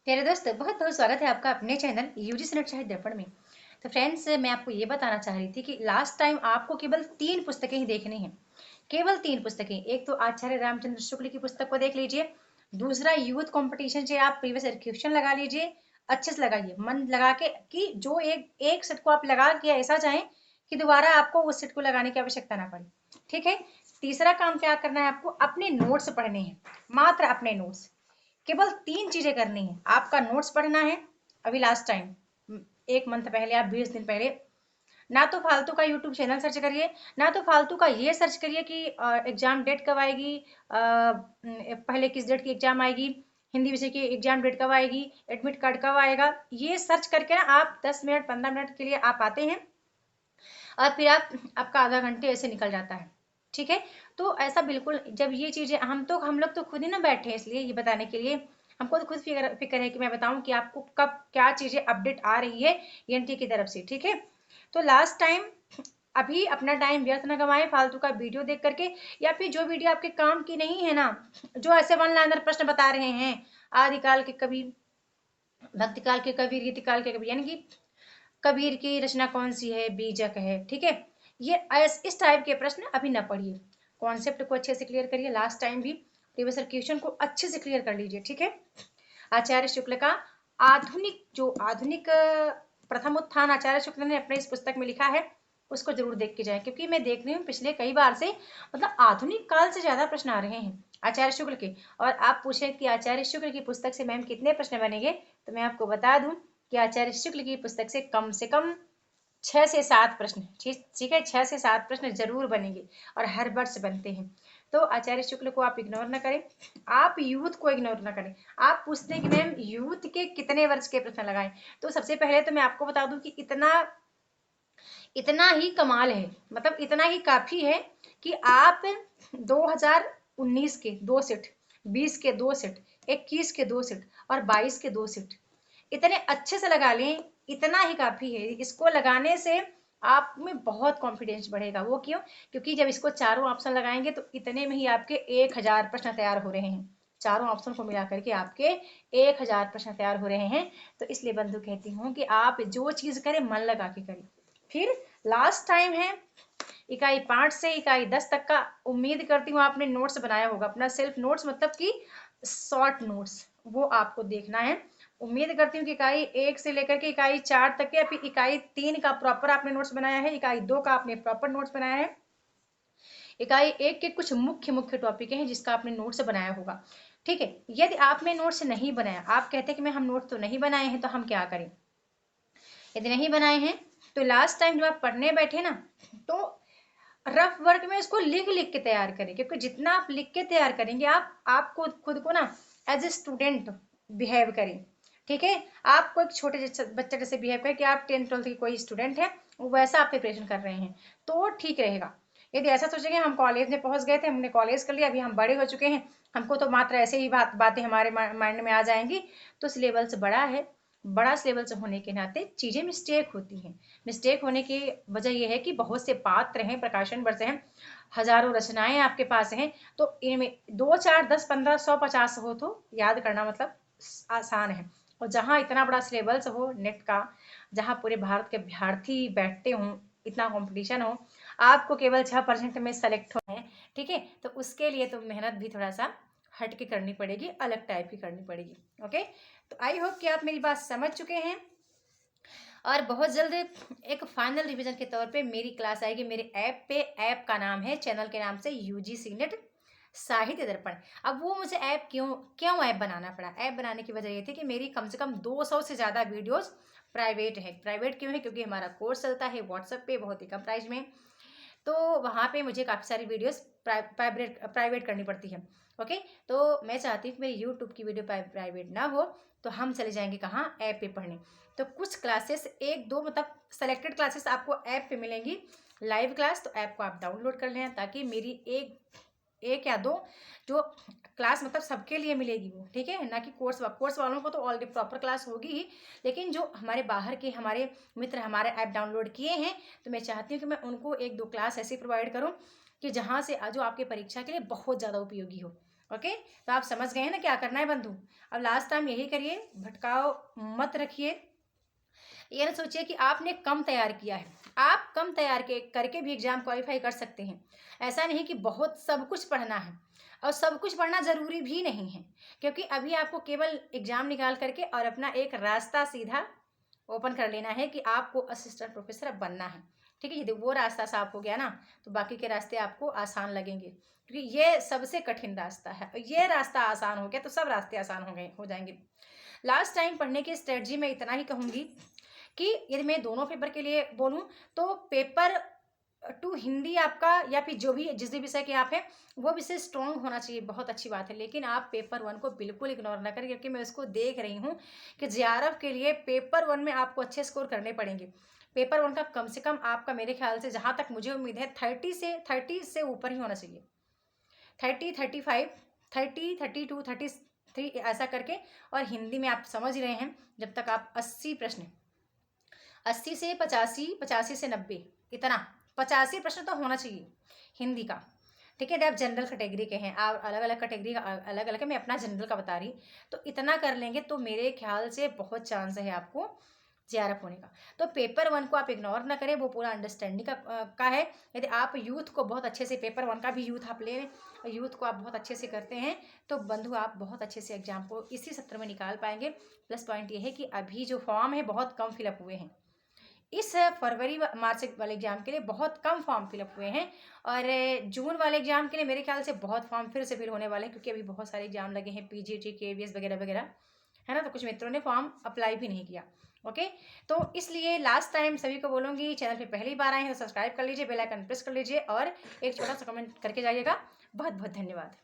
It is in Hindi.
प्यारे दोस्त, बहुत बहुत स्वागत है आपका अपने चैनल यूजीसी नेट साहित्य दर्पण में। तो फ्रेंड्स, मैं आपको ये बताना चाह रही थी कि लास्ट टाइम आपको केवल 3 पुस्तकें ही देखनी हैं। केवल 3 पुस्तकें। एक तो आचार्य रामचंद्र शुक्ल की पुस्तक को देख लीजिए। दूसरा यूथ कंपटीशन से आप प्रीवियस ईयर क्वेश्चन लगा लीजिए। अच्छे से लगाइए, मन लगा के, कि जो एक एक सेट को आप लगा के ऐसा जाएं कि दोबारा आपको उस सेट को लगाने की आवश्यकता ना पड़े। ठीक है। तीसरा काम क्या करना है, आपको अपने नोट्स पढ़ने हैं। मात्र अपने नोट्स। केवल 3 चीजें करनी है। आपका नोट्स पढ़ना है। अभी लास्ट टाइम एक मंथ पहले, आप 20 दिन पहले, ना तो फालतू का यूट्यूब चैनल सर्च करिए, ना तो फालतू का ये सर्च करिए कि एग्जाम डेट कब आएगी, पहले किस डेट की एग्जाम आएगी, हिंदी विषय की एग्जाम डेट कब आएगी, एडमिट कार्ड कब आएगा। ये सर्च करके ना आप 10 मिनट 15 मिनट के लिए आप आते हैं और फिर आपका आधा घंटे ऐसे निकल जाता है। ठीक है। तो ऐसा बिल्कुल, जब ये चीजें हम लोग तो खुद ही ना बैठे हैं इसलिए ये बताने के लिए। हमको तो खुद फिक्र है कि मैं बताऊं कि आपको कब क्या चीजें अपडेट आ रही है एनटी की तरफ से। ठीक है। तो लास्ट टाइम, अभी अपना टाइम व्यर्थ ना गवाएं फालतू का वीडियो देख करके, या फिर जो वीडियो आपके काम की नहीं है ना, जो ऐसे वन लाइनर प्रश्न बता रहे हैं, आदिकाल के कबीर, भक्तिकाल के कबीर, रीतिकाल के कबीर, यानी कि कबीर की रचना कौन सी है, बीजक है। ठीक है। ये इस टाइप के प्रश्न अभी न पढ़िए। कॉन्सेप्ट को अच्छे से क्लियर करिए। लास्ट टाइम भी प्रीवियस क्वेश्चन को अच्छे से क्लियर कर लीजिए। ठीक है। आचार्य शुक्ल का आधुनिक प्रथम उत्थान आचार्य शुक्ल ने अपने इस पुस्तक में लिखा है, उसको जरूर देख के जाए, क्योंकि मैं देख रही हूँ पिछले कई बार से, मतलब आधुनिक काल से ज्यादा प्रश्न आ रहे हैं आचार्य शुक्ल के। और आप पूछे कि आचार्य शुक्ल की पुस्तक से मैम कितने प्रश्न बनेंगे, तो मैं आपको बता दूं कि आचार्य शुक्ल की पुस्तक से कम 6 से 7 प्रश्न, ठीक ठीक है, 6 से 7 प्रश्न जरूर बनेंगे और हर वर्ष बनते हैं। तो आचार्य शुक्ल को आप इग्नोर ना करें। आप यूथ को इग्नोर ना करें। आप पूछते हैं कि मैम यूथ के कितने वर्ष के प्रश्न लगाएं, तो सबसे पहले तो मैं आपको बता दूं कि इतना इतना ही कमाल है, मतलब इतना ही काफी है कि आप 2019 के 2 सेट, 20 के 2 सेट, 21 के 2 सेट और 22 के 2 सेट इतने अच्छे से लगा लें। इतना ही काफी है। इसको लगाने से आप में बहुत कॉन्फिडेंस बढ़ेगा। वो क्यों? क्योंकि जब इसको चारों ऑप्शन लगाएंगे तो इतने में ही आपके 1000 प्रश्न तैयार हो रहे हैं। चारों ऑप्शन को मिला करके आपके 1000 प्रश्न तैयार हो रहे हैं। तो इसलिए बंधु कहती हूँ कि आप जो चीज करें मन लगा के करें। फिर लास्ट टाइम है इकाई 5 से इकाई 10 तक का। उम्मीद करती हूँ आपने नोट्स बनाया होगा, अपना सेल्फ नोट्स, मतलब कि शॉर्ट नोट्स, वो आपको देखना है। उम्मीद करती हूँ कि इकाई 1 से लेकर के इकाई 4 तक के, या फिर इकाई 3 का प्रॉपर आपने नोट्स बनाया है, इकाई 2 का आपने प्रॉपर नोट्स बनाया है, इकाई 1 के कुछ मुख्य मुख्य टॉपिक हैं जिसका आपने नोट्स बनाया होगा। ठीक है। यदि आपने नोट्स नहीं बनाया, आप कहते हैं कि मैं हम नोट्स तो नहीं बनाए हैं, तो हम क्या करें? यदि नहीं बनाए हैं तो लास्ट टाइम जब आप पढ़ने बैठे ना, तो रफ वर्क में इसको लिख लिख के तैयार करें, क्योंकि जितना आप लिख के तैयार करेंगे, आप खुद को ना एज ए स्टूडेंट बिहेव करें। ठीक है। आपको एक छोटे जैसे बच्चे जैसे बिहेव करें कि आप 10th 12th की कोई स्टूडेंट है, वैसा आप प्रिपरेशन कर रहे हैं, तो ठीक रहेगा। यदि ऐसा सोचेंगे हम कॉलेज में पहुंच गए थे, हमने कॉलेज कर लिया, अभी हम बड़े हो चुके हैं, हमको तो मात्र ऐसे ही बातें हमारे माइंड में आ जाएंगी, तो सिलेबस बड़ा है। बड़ा सिलेबस होने के नाते चीजें मिस्टेक होती हैं। मिस्टेक होने की वजह यह है कि बहुत से पात्र हैं, प्रकाशन वर्ष हैं, हजारों रचनाएं आपके पास हैं, तो इनमें 2 4 10 15 100 50 हो तो याद करना मतलब आसान है। और जहाँ इतना बड़ा सिलेबस हो नेट का, जहाँ पूरे भारत के अभ्यर्थी बैठते हों, इतना कंपटीशन हो, आपको केवल 6% में सेलेक्ट होना है। ठीक है। तो उसके लिए तो मेहनत भी थोड़ा सा हट के करनी पड़ेगी, अलग टाइप की करनी पड़ेगी। ओके। तो आई होप कि आप मेरी बात समझ चुके हैं। और बहुत जल्द एक फाइनल रिवीजन के तौर पे मेरी क्लास आएगी मेरे ऐप पे। ऐप का नाम है, चैनल के नाम से यूजीसी नेट साहित्य दर्पण। अब वो मुझे ऐप क्यों क्यों ऐप बनाना पड़ा? ऐप बनाने की वजह ये थी कि मेरी कम से कम 200 से ज़्यादा वीडियोस प्राइवेट है। प्राइवेट क्यों है? क्योंकि हमारा कोर्स चलता है व्हाट्सएप पे बहुत ही कम प्राइस में, तो वहाँ पे मुझे काफ़ी सारी वीडियोस प्राइवेट करनी पड़ती है। ओके। तो मैं चाहती हूँ कि मेरी यूट्यूब की वीडियो प्राइवेट ना हो, तो हम चले जाएंगे कहाँ? ऐप पे पढ़ने। तो कुछ क्लासेस, एक दो मतलब सेलेक्टेड क्लासेस आपको ऐप पे मिलेंगी, लाइव क्लास। तो ऐप को आप डाउनलोड कर लें, ताकि मेरी एक एक या दो जो क्लास मतलब सबके लिए मिलेगी वो। ठीक है ना? कि कोर्स वालों को तो ऑलरेडी प्रॉपर क्लास होगी ही, लेकिन जो हमारे बाहर के हमारे मित्र हमारे ऐप डाउनलोड किए हैं, तो मैं चाहती हूँ कि मैं उनको 1 2 क्लास ऐसी प्रोवाइड करूँ कि जहाँ से जो आपके परीक्षा के लिए बहुत ज़्यादा उपयोगी हो। ओके, तो आप समझ गए हैं ना क्या करना है बंधु। अब लास्ट टाइम यही करिए, भटकाव मत रखिए। ये ना सोचिए कि आपने कम तैयार किया है, आप कम तैयार के करके भी एग्जाम क्वालिफाई कर सकते हैं। ऐसा नहीं कि बहुत सब कुछ पढ़ना है, और सब कुछ पढ़ना ज़रूरी भी नहीं है, क्योंकि अभी आपको केवल एग्जाम निकाल करके और अपना एक रास्ता सीधा ओपन कर लेना है कि आपको असिस्टेंट प्रोफेसर अब बनना है। ठीक है, यदि वो रास्ता साफ हो गया ना, तो बाकी के रास्ते आपको आसान लगेंगे, क्योंकि ये सबसे कठिन रास्ता है, और ये रास्ता आसान हो गया तो सब रास्ते आसान हो जाएंगे। लास्ट टाइम पढ़ने की स्ट्रेटजी में इतना ही कहूँगी कि यदि मैं दोनों पेपर के लिए बोलूं, तो पेपर 2 हिंदी आपका, या फिर जो भी जिस भी विषय के आप हैं, वो विषय स्ट्रॉन्ग होना चाहिए, बहुत अच्छी बात है। लेकिन आप पेपर 1 को बिल्कुल इग्नोर ना करें, क्योंकि मैं उसको देख रही हूँ कि जेआरएफ के लिए पेपर 1 में आपको अच्छे स्कोर करने पड़ेंगे। पेपर 1 का कम से कम आपका, मेरे ख्याल से जहाँ तक मुझे उम्मीद है, 30 से ऊपर ही होना चाहिए। 30, 35, 30, 32, 33 ऐसा करके। और हिंदी में आप समझ ही रहे हैं, जब तक आप 80 प्रश्न, 80 से 85, 85 से 90, इतना 85 प्रश्न तो होना चाहिए हिंदी का। ठीक है, यदि आप जनरल कैटेगरी के हैं, आप अलग अलग कैटेगरी का अलग अलग है, मैं अपना जनरल का बता रही, तो इतना कर लेंगे तो मेरे ख्याल से बहुत चांस है आपको जेआरएफ होने का। तो पेपर 1 को आप इग्नोर ना करें, वो पूरा अंडरस्टैंडिंग का है। यदि आप यूथ को बहुत अच्छे से, पेपर 1 का भी यूथ आप ले लें, यूथ को आप बहुत अच्छे से करते हैं, तो बंधु आप बहुत अच्छे से एग्जाम को इसी सत्र में निकाल पाएंगे। प्लस पॉइंट ये है कि अभी जो फॉर्म है बहुत कम फिलअप हुए हैं, इस फरवरी मार्च वाले एग्जाम के लिए बहुत कम फॉर्म फिलअप हुए हैं, और जून वाले एग्जाम के लिए मेरे ख्याल से बहुत फॉर्म फिर से फिल होने वाले हैं, क्योंकि अभी बहुत सारे एग्जाम लगे हैं, पीजीटी, केवीएस वगैरह वगैरह, है ना। तो कुछ मित्रों ने फॉर्म अप्लाई भी नहीं किया। ओके, तो इसलिए लास्ट टाइम सभी को बोलूँगी, चैनल पे पहली बार आए हैं तो सब्सक्राइब कर लीजिए, बेल आइकन प्रेस कर लीजिए, और एक छोटा सा कमेंट करके जाइएगा। बहुत बहुत धन्यवाद।